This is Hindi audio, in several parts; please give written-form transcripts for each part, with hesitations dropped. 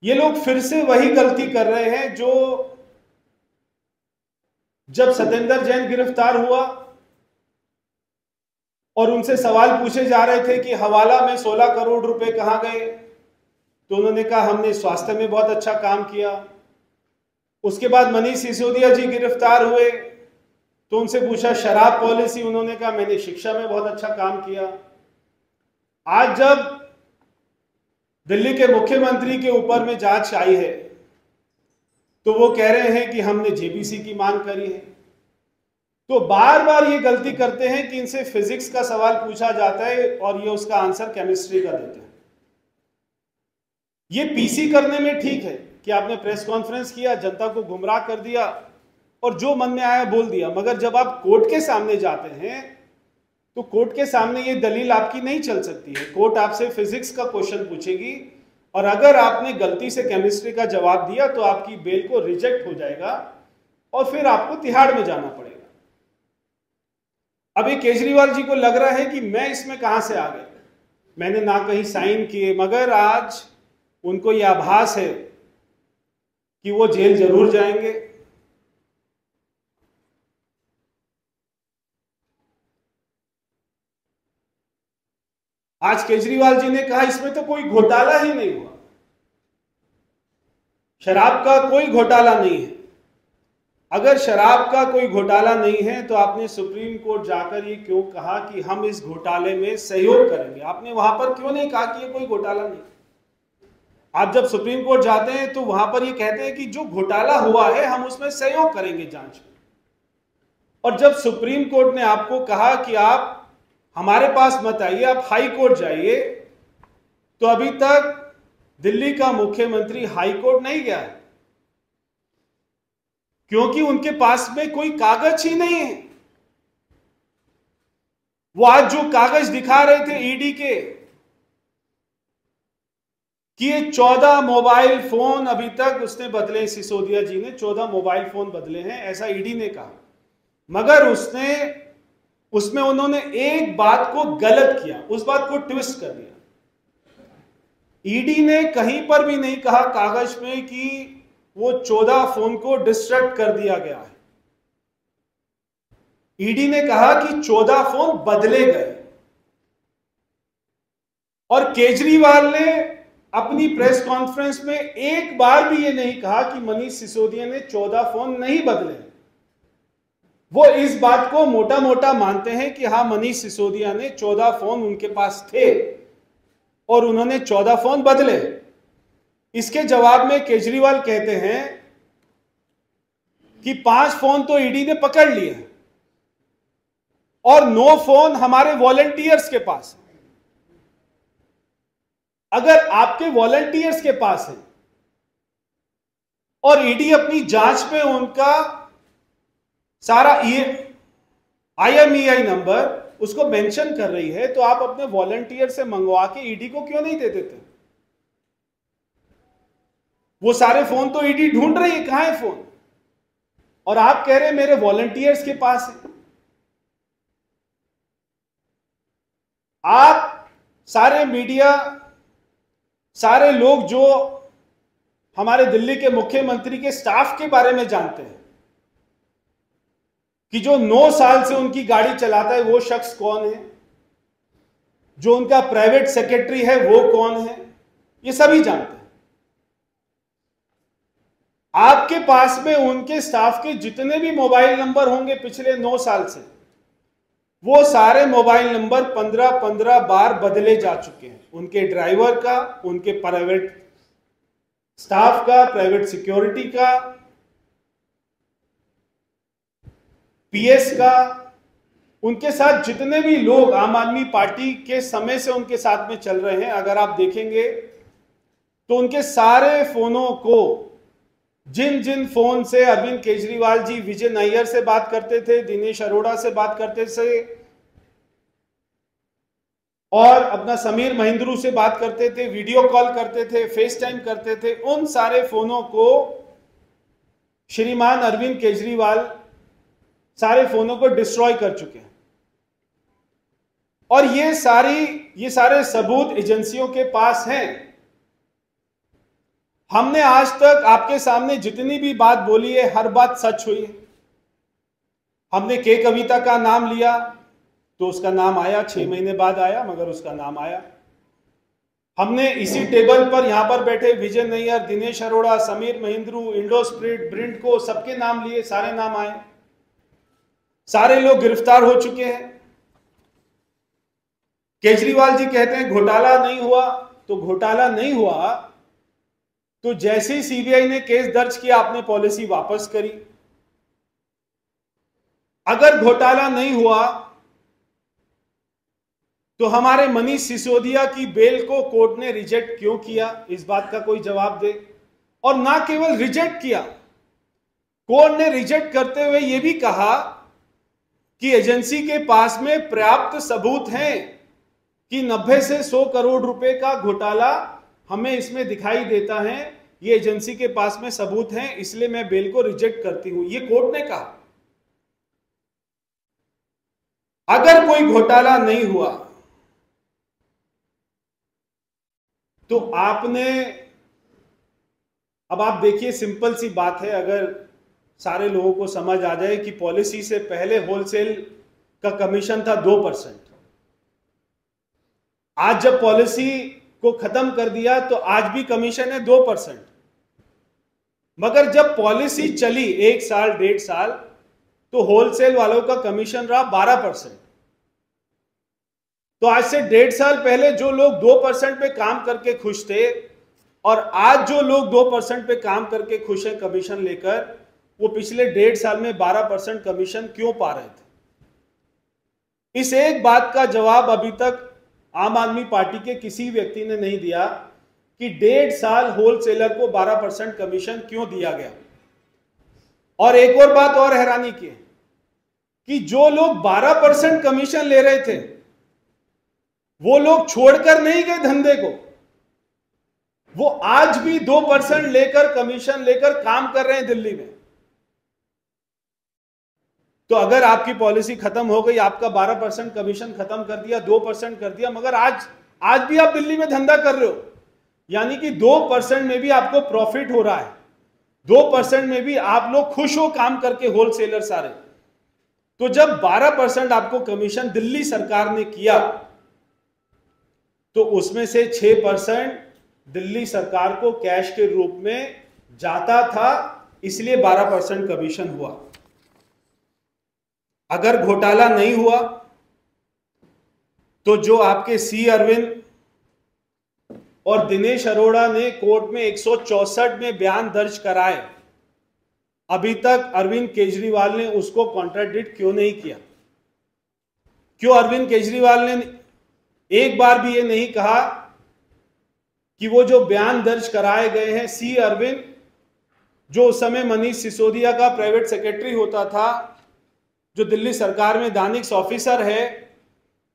ये लोग फिर से वही गलती कर रहे हैं जो जब सत्येंद्र जैन गिरफ्तार हुआ और उनसे सवाल पूछे जा रहे थे कि हवाला में 16 करोड़ रुपए कहां गए, तो उन्होंने कहा हमने स्वास्थ्य में बहुत अच्छा काम किया। उसके बाद मनीष सिसोदिया जी गिरफ्तार हुए तो उनसे पूछा शराब पॉलिसी, उन्होंने कहा मैंने शिक्षा में बहुत अच्छा काम किया। आज जब दिल्ली के मुख्यमंत्री के ऊपर में जांच आई है तो वो कह रहे हैं कि हमने जेपीसी की मांग करी है। तो बार बार ये गलती करते हैं कि इनसे फिजिक्स का सवाल पूछा जाता है और ये उसका आंसर केमिस्ट्री का देते हैं। ये पीसी करने में ठीक है कि आपने प्रेस कॉन्फ्रेंस किया, जनता को गुमराह कर दिया और जो मन में आया बोल दिया, मगर जब आप कोर्ट के सामने जाते हैं तो कोर्ट के सामने ये दलील आपकी नहीं चल सकती है। कोर्ट आपसे फिजिक्स का क्वेश्चन पूछेगी और अगर आपने गलती से केमिस्ट्री का जवाब दिया तो आपकी बेल को रिजेक्ट हो जाएगा और फिर आपको तिहाड़ में जाना पड़ेगा। अभी केजरीवाल जी को लग रहा है कि मैं इसमें कहां से आ गया, मैंने ना कहीं साइन किए, मगर आज उनको यह आभास है कि वो जेल जरूर जाएंगे। आज केजरीवाल जी ने कहा इसमें तो कोई घोटाला ही नहीं हुआ, शराब का कोई घोटाला नहीं है। अगर शराब का कोई घोटाला नहीं है तो आपने सुप्रीम कोर्ट जाकर ये क्यों कहा कि हम इस घोटाले में सहयोग करेंगे? आपने वहां पर क्यों नहीं कहा कि ये कोई घोटाला नहीं? आप जब सुप्रीम कोर्ट जाते हैं तो वहां पर ये कहते हैं कि जो घोटाला हुआ है हम उसमें सहयोग करेंगे जांच में। और जब सुप्रीम कोर्ट ने आपको कहा कि आप हमारे पास मत आइए, आप हाई कोर्ट जाइए, तो अभी तक दिल्ली का मुख्यमंत्री हाई कोर्ट नहीं गया है क्योंकि उनके पास में कोई कागज ही नहीं है। वो आज जो कागज दिखा रहे थे ईडी के कि ये 14 मोबाइल फोन अभी तक उसने बदले, सिसोदिया जी ने 14 मोबाइल फोन बदले हैं, ऐसा ईडी ने कहा, मगर उसमें उन्होंने एक बात को गलत किया, उस बात को ट्विस्ट कर दिया। ईडी ने कहीं पर भी नहीं कहा कागज में कि वो 14 फोन को डिस्ट्रैक्ट कर दिया गया है। ईडी ने कहा कि 14 फोन बदले गए। और केजरीवाल ने अपनी प्रेस कॉन्फ्रेंस में एक बार भी ये नहीं कहा कि मनीष सिसोदिया ने 14 फोन नहीं बदले। वो इस बात को मोटा मोटा मानते हैं कि हाँ, मनीष सिसोदिया ने 14 फोन उनके पास थे और उन्होंने 14 फोन बदले। इसके जवाब में केजरीवाल कहते हैं कि 5 फोन तो ईडी ने पकड़ लिए और 9 फोन हमारे वॉलंटियर्स के पास है। अगर आपके वॉलंटियर्स के पास है और ईडी अपनी जांच में उनका सारा IMEI नंबर उसको मेंशन कर रही है, तो आप अपने वॉलंटियर से मंगवा के ईडी को क्यों नहीं दे देते? वो सारे फोन तो ईडी ढूंढ रही है, कहां है फोन, और आप कह रहे हैं मेरे वॉलंटियर्स के पास है। आप सारे मीडिया, सारे लोग जो हमारे दिल्ली के मुख्यमंत्री के स्टाफ के बारे में जानते हैं कि जो 9 साल से उनकी गाड़ी चलाता है वो शख्स कौन है, जो उनका प्राइवेट सेक्रेटरी है वो कौन है, ये सभी जानते हैं। आपके पास में उनके स्टाफ के जितने भी मोबाइल नंबर होंगे पिछले 9 साल से, वो सारे मोबाइल नंबर 15-15 बार बदले जा चुके हैं। उनके ड्राइवर का, उनके प्राइवेट स्टाफ का, प्राइवेट सिक्योरिटी का, PS का, उनके साथ जितने भी लोग आम आदमी पार्टी के समय से उनके साथ में चल रहे हैं, अगर आप देखेंगे तो उनके सारे फोनों को, जिन जिन फोन से अरविंद केजरीवाल जी विजय नायर से बात करते थे, दिनेश अरोड़ा से बात करते थे और अपना समीर महेंद्रू से बात करते थे, वीडियो कॉल करते थे, फेस टाइम करते थे, उन सारे फोनों को श्रीमान अरविंद केजरीवाल सारे फोनों को डिस्ट्रॉय कर चुके हैं। और ये सारे सबूत एजेंसियों के पास हैं। हमने आज तक आपके सामने जितनी भी बात बोली है, हर बात सच हुई है। हमने के कविता का नाम लिया तो उसका नाम आया, 6 महीने बाद आया, मगर उसका नाम आया। हमने इसी टेबल पर यहां पर बैठे विजय नैयर, दिनेश अरोड़ा, समीर महिंद्रू, इंडोस्प्रिट, ब्रिंडको, सबके नाम लिए, सारे नाम आए, सारे लोग गिरफ्तार हो चुके हैं। केजरीवाल जी कहते हैं घोटाला नहीं हुआ, तो घोटाला नहीं हुआ तो जैसे ही सीबीआई ने केस दर्ज किया, आपने पॉलिसी वापस करी। अगर घोटाला नहीं हुआ तो हमारे मनीष सिसोदिया की बेल को कोर्ट ने रिजेक्ट क्यों किया, इस बात का कोई जवाब दे। और ना केवल रिजेक्ट किया, कोर्ट ने रिजेक्ट करते हुए यह भी कहा कि एजेंसी के पास में पर्याप्त सबूत हैं कि 90 से 100 करोड़ रुपए का घोटाला हमें इसमें दिखाई देता है, ये एजेंसी के पास में सबूत हैं, इसलिए मैं बेल को रिजेक्ट करती हूं, ये कोर्ट ने कहा। अगर कोई घोटाला नहीं हुआ तो आपने, अब आप देखिए, सिंपल सी बात है, अगर सारे लोगों को समझ आ जाए कि पॉलिसी से पहले होलसेल का कमीशन था 2%, आज जब पॉलिसी को खत्म कर दिया तो आज भी कमीशन है 2%, मगर जब पॉलिसी चली 1 साल 1.5 साल तो होलसेल वालों का कमीशन रहा 12%। तो आज से 1.5 साल पहले जो लोग 2% पे काम करके खुश थे और आज जो लोग 2% पे काम करके खुश हैं कमीशन लेकर, वो पिछले 1.5 साल में 12% कमीशन क्यों पा रहे थे? इस एक बात का जवाब अभी तक आम आदमी पार्टी के किसी व्यक्ति ने नहीं दिया कि 1.5 साल होलसेलर को 12% कमीशन क्यों दिया गया। और एक और बात और हैरानी की है कि जो लोग 12% कमीशन ले रहे थे वो लोग छोड़कर नहीं गए धंधे को, वो आज भी 2% लेकर, कमीशन लेकर काम कर रहे हैं दिल्ली में। तो अगर आपकी पॉलिसी खत्म हो गई, आपका 12% कमीशन खत्म कर दिया, 2% कर दिया, मगर आज भी आप दिल्ली में धंधा कर रहे हो, यानी कि 2% में भी आपको प्रॉफिट हो रहा है, 2% में भी आप लोग खुश हो काम करके, होलसेलर सारे। तो जब 12% आपको कमीशन दिल्ली सरकार ने किया तो उसमें से 6% दिल्ली सरकार को कैश के रूप में जाता था, इसलिए 12% कमीशन हुआ। अगर घोटाला नहीं हुआ तो जो आपके सी अरविंद और दिनेश अरोड़ा ने कोर्ट में 164 में बयान दर्ज कराए, अभी तक अरविंद केजरीवाल ने उसको कॉन्ट्राडिक्ट क्यों नहीं किया? क्यों अरविंद केजरीवाल ने एक बार भी ये नहीं कहा कि वो जो बयान दर्ज कराए गए हैं, सी अरविंद जो उस समय मनीष सिसोदिया का प्राइवेट सेक्रेटरी होता था, जो दिल्ली सरकार में दानिश ऑफिसर है,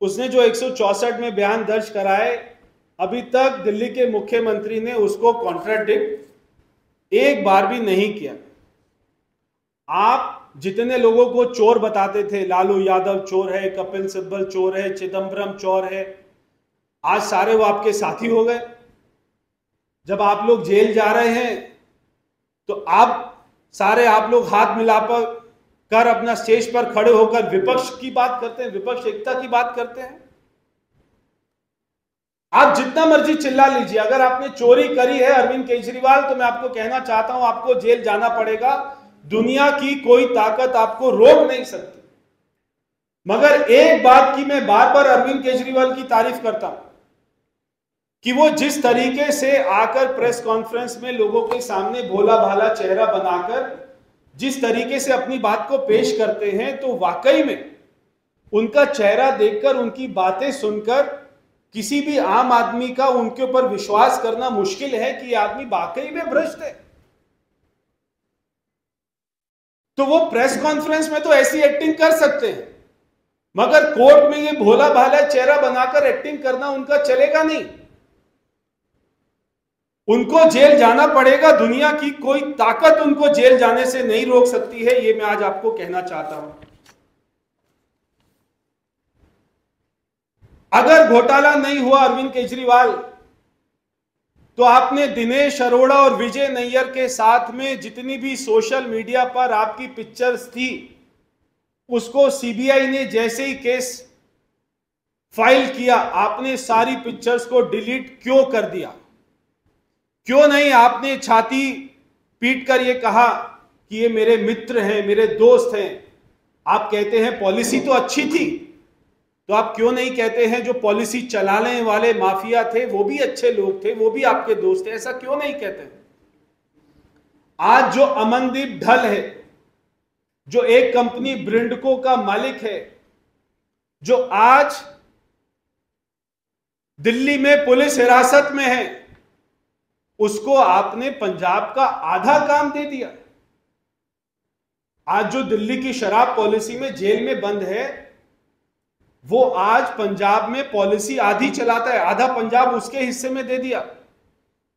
उसने जो 164 में बयान दर्ज कराए, अभी तक दिल्ली के मुख्यमंत्री ने उसको कॉन्ट्राडिक्ट एक बार भी नहीं किया। आप जितने लोगों को चोर बताते थे, लालू यादव चोर है, कपिल सिब्बल चोर है, चिदम्बरम चोर है, आज सारे वो आपके साथी हो गए। जब आप लोग जेल जा रहे हैं तो आप लोग हाथ मिलाकर अपना स्टेज पर खड़े होकर विपक्ष की बात करते हैं, विपक्ष एकता की बात करते हैं। आप जितना मर्जी चिल्ला लीजिए, अगर आपने चोरी करी है अरविंद केजरीवाल, तो मैं आपको कहना चाहता हूं आपको जेल जाना पड़ेगा, दुनिया की कोई ताकत आपको रोक नहीं सकती। मगर एक बात की मैं बार बार अरविंद केजरीवाल की तारीफ करता हूं कि वो जिस तरीके से आकर प्रेस कॉन्फ्रेंस में लोगों के सामने भोला भाला चेहरा बनाकर जिस तरीके से अपनी बात को पेश करते हैं, तो वाकई में उनका चेहरा देखकर, उनकी बातें सुनकर किसी भी आम आदमी का उनके ऊपर विश्वास करना मुश्किल है कि आदमी वाकई में भ्रष्ट है। तो वो प्रेस कॉन्फ्रेंस में तो ऐसी एक्टिंग कर सकते हैं, मगर कोर्ट में ये भोला भाला चेहरा बनाकर एक्टिंग करना उनका चलेगा नहीं। उनको जेल जाना पड़ेगा, दुनिया की कोई ताकत उनको जेल जाने से नहीं रोक सकती है, ये मैं आज आपको कहना चाहता हूं। अगर घोटाला नहीं हुआ अरविंद केजरीवाल, तो आपने दिनेश अरोड़ा और विजय नैयर के साथ में जितनी भी सोशल मीडिया पर आपकी पिक्चर्स थी, उसको सीबीआई ने जैसे ही केस फाइल किया, आपने सारी पिक्चर्स को डिलीट क्यों कर दिया? क्यों नहीं आपने छाती पीट कर यह कहा कि ये मेरे मित्र हैं, मेरे दोस्त हैं? आप कहते हैं पॉलिसी तो अच्छी थी, तो आप क्यों नहीं कहते हैं जो पॉलिसी चलाने वाले माफिया थे वो भी अच्छे लोग थे, वो भी आपके दोस्त थे? ऐसा क्यों नहीं कहते? आज जो अमनदीप ढल है, जो एक कंपनी ब्रिंडको का मालिक है, जो आज दिल्ली में पुलिस हिरासत में है, उसको आपने पंजाब का आधा काम दे दिया। आज जो दिल्ली की शराब पॉलिसी में जेल में बंद है, वो आज पंजाब में पॉलिसी आधी चलाता है, आधा पंजाब उसके हिस्से में दे दिया।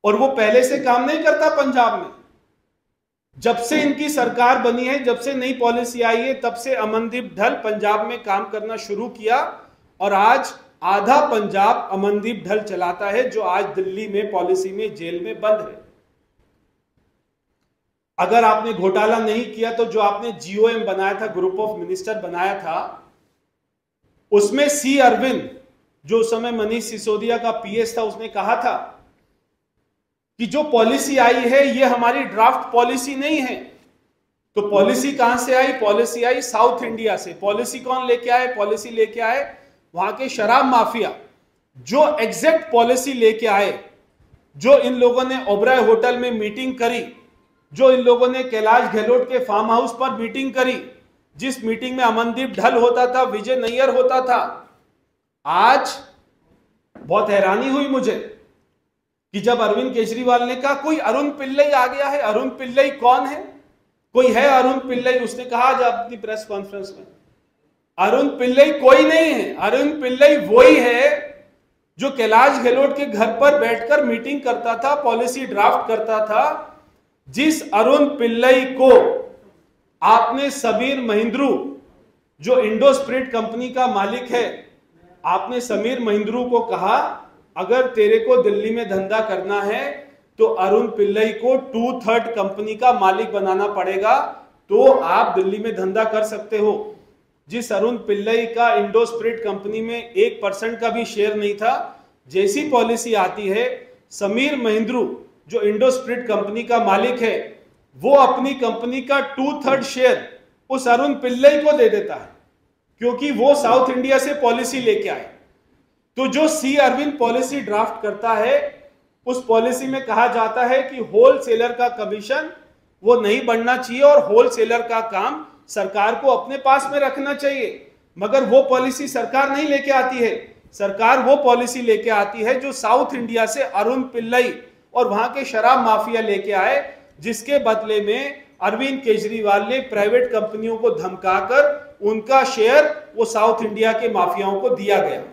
और वो पहले से काम नहीं करता पंजाब में। जब से इनकी सरकार बनी है, जब से नई पॉलिसी आई है, तब से अमनदीप ढल पंजाब में काम करना शुरू किया और आज आधा पंजाब अमनदीप ढल चलाता है, जो आज दिल्ली में पॉलिसी में जेल में बंद है। अगर आपने घोटाला नहीं किया तो जो आपने जीओएम बनाया था, ग्रुप ऑफ मिनिस्टर बनाया था, उसमें सी अरविंद, जो उस समय मनीष सिसोदिया का पीएस था, उसने कहा था कि जो पॉलिसी आई है ये हमारी ड्राफ्ट पॉलिसी नहीं है। तो पॉलिसी कहां से आई? पॉलिसी आई साउथ इंडिया से। पॉलिसी कौन लेके आए? पॉलिसी लेके आए वहां के शराब माफिया। जो एग्जैक्ट पॉलिसी लेके आए, जो इन लोगों ने ओबराय होटल में मीटिंग करी, जो इन लोगों ने कैलाश गहलोत के फार्म हाउस पर मीटिंग करी, जिस मीटिंग में अमनदीप ढल होता था, विजय नैयर होता था, आज बहुत हैरानी हुई मुझे कि जब अरविंद केजरीवाल ने कहा कोई अरुण पिल्लई आ गया है। अरुण पिल्लई कौन है? कोई है अरुण पिल्लई? उसने कहा आज अपनी प्रेस कॉन्फ्रेंस में, अरुण पिल्लई कोई नहीं है। अरुण पिल्लई वही है जो कैलाश गहलोत के घर पर बैठकर मीटिंग करता था, पॉलिसी ड्राफ्ट करता था। जिस अरुण पिल्लई को आपने समीर महिंद्रू, जो इंडोस्प्रिट कंपनी का मालिक है, आपने समीर महिंद्रू को कहा अगर तेरे को दिल्ली में धंधा करना है तो अरुण पिल्लई को 2/3 कंपनी का मालिक बनाना पड़ेगा, तो आप दिल्ली में धंधा कर सकते हो। जिस अरुण पिल्लई का इंडोस्प्रिट कंपनी में 1% का भी शेयर नहीं था, जैसी पॉलिसी आती है, समीर महिंद्रू जो इंडोस्प्रिट कंपनी का मालिक है, वो अपनी कंपनी का 2/3 शेयर उस अरुण पिल्लई को दे देता है, क्योंकि वो साउथ इंडिया से पॉलिसी लेके आए। तो जो सी अरविंद पॉलिसी ड्राफ्ट करता है, उस पॉलिसी में कहा जाता है कि होलसेलर का कमीशन वो नहीं बढ़ना चाहिए और होलसेलर का काम सरकार को अपने पास में रखना चाहिए। मगर वो पॉलिसी सरकार नहीं लेके आती है। सरकार वो पॉलिसी लेके आती है जो साउथ इंडिया से अरुण पिल्लई और वहां के शराब माफिया लेके आए, जिसके बदले में अरविंद केजरीवाल ने प्राइवेट कंपनियों को धमकाकर उनका शेयर वो साउथ इंडिया के माफियाओं को दिया गया।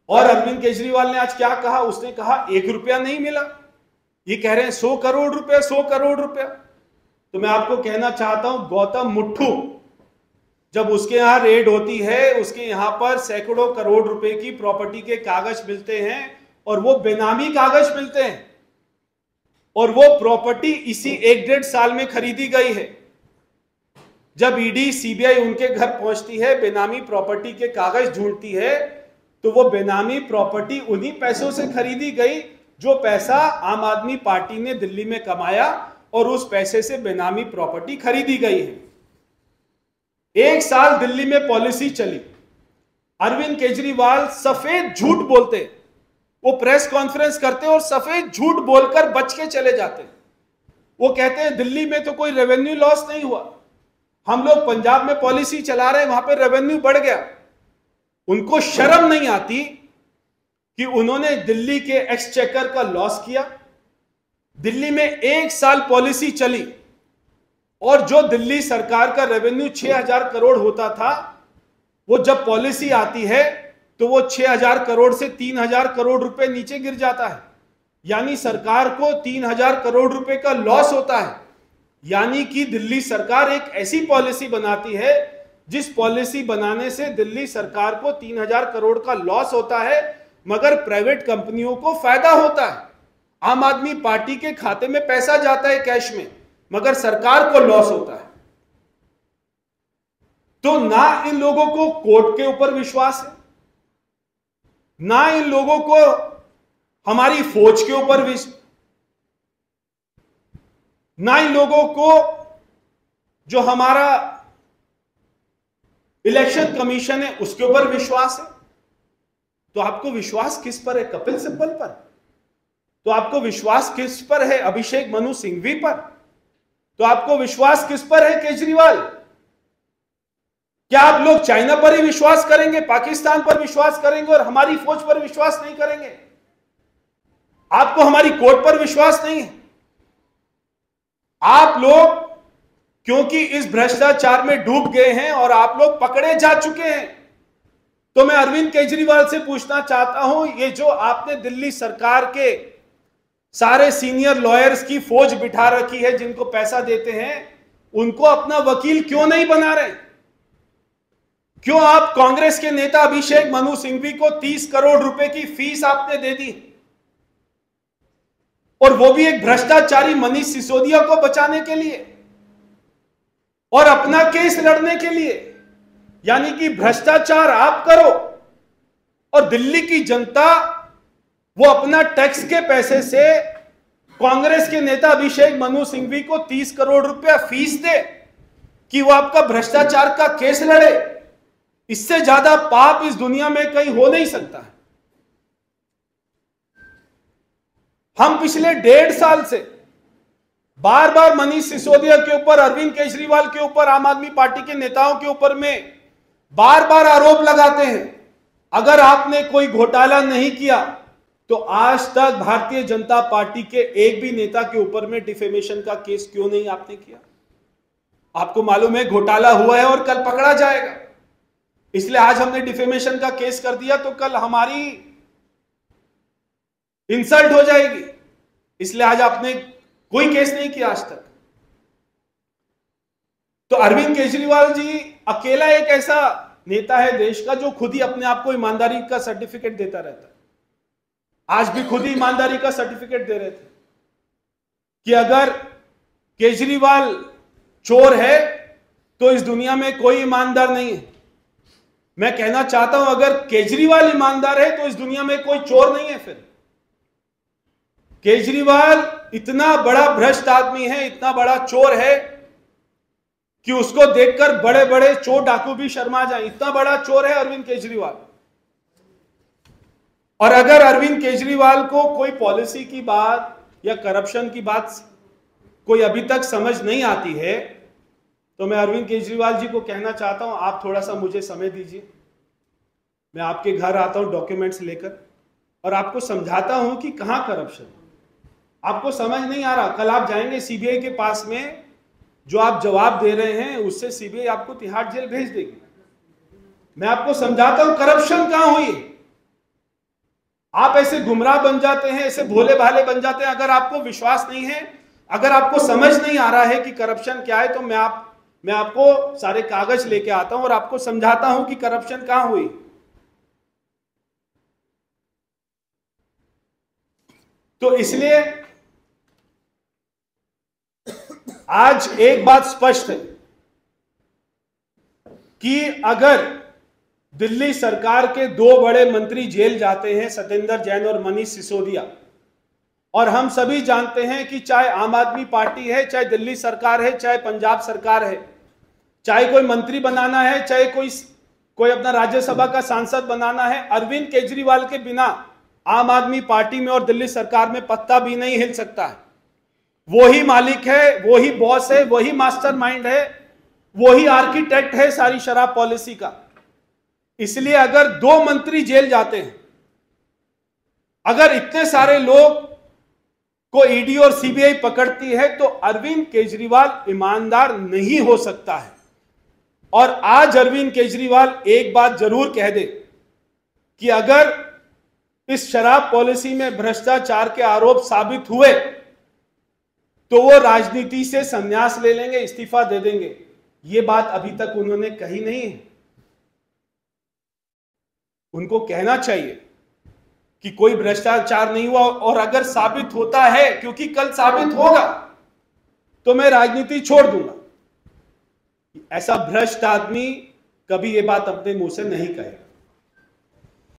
और अरविंद केजरीवाल ने आज क्या कहा? उसने कहा 1 रुपया नहीं मिला। ये कह रहे हैं 100 करोड़ रुपया, 100 करोड़ रुपया। तो मैं आपको कहना चाहता हूं, गौतम मुट्ठू जब उसके यहां रेड होती है, उसके यहां पर सैकड़ों करोड़ रुपए की प्रॉपर्टी के कागज मिलते हैं और वो बेनामी कागज मिलते हैं, और वो प्रॉपर्टी इसी 1-1.5 साल में खरीदी गई है। जब ईडी सीबीआई उनके घर पहुंचती है, बेनामी प्रॉपर्टी के कागज ढूंढती है, तो वो बेनामी प्रॉपर्टी उन्हीं पैसों से खरीदी गई जो पैसा आम आदमी पार्टी ने दिल्ली में कमाया, और उस पैसे से बेनामी प्रॉपर्टी खरीदी गई है। 1 साल दिल्ली में पॉलिसी चली। अरविंद केजरीवाल सफेद झूठ बोलते, वो प्रेस कॉन्फ्रेंस करते और सफेद झूठ बोलकर बच के चले जाते। वो कहते हैं दिल्ली में तो कोई रेवेन्यू लॉस नहीं हुआ, हम लोग पंजाब में पॉलिसी चला रहे हैं, वहां पे रेवेन्यू बढ़ गया। उनको शर्म नहीं आती कि उन्होंने दिल्ली के एक्सचेकर का लॉस किया। दिल्ली में 1 साल पॉलिसी चली और जो दिल्ली सरकार का रेवेन्यू 6000 करोड़ होता था, वो जब पॉलिसी आती है तो वो 6000 करोड़ से 3000 करोड़ रुपए नीचे गिर जाता है। यानी सरकार को 3000 करोड़ रुपए का लॉस होता है। यानी कि दिल्ली सरकार एक ऐसी पॉलिसी बनाती है जिस पॉलिसी बनाने से दिल्ली सरकार को 3000 करोड़ का लॉस होता है, मगर प्राइवेट कंपनियों को फायदा होता है। आम आदमी पार्टी के खाते में पैसा जाता है कैश में, मगर सरकार को लॉस होता है। तो ना इन लोगों को कोर्ट के ऊपर विश्वास है, ना इन लोगों को हमारी फौज के ऊपर विश्वास, ना इन लोगों को जो हमारा इलेक्शन कमीशन है उसके ऊपर विश्वास है। तो आपको विश्वास किस पर है? कपिल सिब्बल पर। तो आपको विश्वास किस पर है? अभिषेक मनु सिंघवी पर। तो आपको विश्वास किस पर है? केजरीवाल। क्या आप लोग चाइना पर ही विश्वास करेंगे, पाकिस्तान पर विश्वास करेंगे और हमारी फौज पर विश्वास नहीं करेंगे? आपको हमारी कोर्ट पर विश्वास नहीं है? आप लोग क्योंकि इस भ्रष्टाचार में डूब गए हैं और आप लोग पकड़े जा चुके हैं। तो मैं अरविंद केजरीवाल से पूछना चाहता हूं, ये जो आपने दिल्ली सरकार के सारे सीनियर लॉयर्स की फौज बिठा रखी है जिनको पैसा देते हैं, उनको अपना वकील क्यों नहीं बना रहे? क्यों आप कांग्रेस के नेता अभिषेक मनु सिंघवी को 30 करोड़ रुपए की फीस आपने दे दी, और वो भी एक भ्रष्टाचारी मनीष सिसोदिया को बचाने के लिए और अपना केस लड़ने के लिए? यानी कि भ्रष्टाचार आप करो और दिल्ली की जनता वो अपना टैक्स के पैसे से कांग्रेस के नेता अभिषेक मनु सिंघवी को 30 करोड़ रुपया फीस दे कि वो आपका भ्रष्टाचार का केस लड़े। इससे ज्यादा पाप इस दुनिया में कहीं हो नहीं सकता है। हम पिछले 1.5 साल से बार बार मनीष सिसोदिया के ऊपर, अरविंद केजरीवाल के ऊपर, आम आदमी पार्टी के नेताओं के ऊपर में बार बार आरोप लगाते हैं। अगर आपने कोई घोटाला नहीं किया तो आज तक भारतीय जनता पार्टी के एक भी नेता के ऊपर में डिफेमेशन का केस क्यों नहीं आपने किया? आपको मालूम है घोटाला हुआ है और कल पकड़ा जाएगा, इसलिए आज हमने डिफेमेशन का केस कर दिया तो कल हमारी इंसल्ट हो जाएगी, इसलिए आज आपने कोई केस नहीं किया आज तक। तो अरविंद केजरीवाल जी अकेला एक ऐसा नेता है देश का जो खुद ही अपने आप को ईमानदारी का सर्टिफिकेट देता रहता है। आज भी खुद ही ईमानदारी का सर्टिफिकेट दे रहे थे कि अगर केजरीवाल चोर है तो इस दुनिया में कोई ईमानदार नहीं है। मैं कहना चाहता हूं अगर केजरीवाल ईमानदार है तो इस दुनिया में कोई चोर नहीं है। फिर केजरीवाल इतना बड़ा भ्रष्ट आदमी है, इतना बड़ा चोर है कि उसको देखकर बड़े बड़े चोर डाकू भी शर्मा जाए, इतना बड़ा चोर है अरविंद केजरीवाल। और अगर अरविंद केजरीवाल को कोई पॉलिसी की बात या करप्शन की बात कोई अभी तक समझ नहीं आती है तो मैं अरविंद केजरीवाल जी को कहना चाहता हूं, आप थोड़ा सा मुझे समय दीजिए। मैं आपके घर आता हूं डॉक्यूमेंट्स लेकर और आपको समझाता हूं कि कहां करप्शन है। आपको समझ नहीं आ रहा, कल आप जाएंगे सीबीआई के पास में, जो आप जवाब दे रहे हैं उससे सीबीआई आपको तिहाड़ जेल भेज देगी। मैं आपको समझाता हूं करप्शन कहां हुई है। आप ऐसे गुमराह बन जाते हैं, ऐसे भोले भाले बन जाते हैं। अगर आपको विश्वास नहीं है, अगर आपको समझ नहीं आ रहा है कि करप्शन क्या है, तो मैं आपको सारे कागज लेके आता हूं और आपको समझाता हूं कि करप्शन कहां हुई। तो इसलिए आज एक बात स्पष्ट है कि अगर दिल्ली सरकार के 2 बड़े मंत्री जेल जाते हैं, सत्येंद्र जैन और मनीष सिसोदिया, और हम सभी जानते हैं कि चाहे आम आदमी पार्टी है, चाहे दिल्ली सरकार है, चाहे पंजाब सरकार है, चाहे कोई मंत्री बनाना है, चाहे कोई अपना राज्यसभा का सांसद बनाना है, अरविंद केजरीवाल के बिना आम आदमी पार्टी में और दिल्ली सरकार में पत्ता भी नहीं हिल सकता है। वो ही मालिक है, वो ही बॉस है, वही मास्टरमाइंड है, वही आर्किटेक्ट है सारी शराब पॉलिसी का। इसलिए अगर 2 मंत्री जेल जाते हैं, अगर इतने सारे लोग को ईडी और सीबीआई पकड़ती है, तो अरविंद केजरीवाल ईमानदार नहीं हो सकता है। और आज अरविंद केजरीवाल एक बात जरूर कह दे कि अगर इस शराब पॉलिसी में भ्रष्टाचार के आरोप साबित हुए तो वो राजनीति से संन्यास ले लेंगे, इस्तीफा दे देंगे। ये बात अभी तक उन्होंने कही नहीं है। उनको कहना चाहिए कि कोई भ्रष्टाचार नहीं हुआ, और अगर साबित होता है, क्योंकि कल साबित होगा, तो मैं राजनीति छोड़ दूंगा। ऐसा भ्रष्ट आदमी कभी ये बात अपने मुंह से नहीं कहेगा।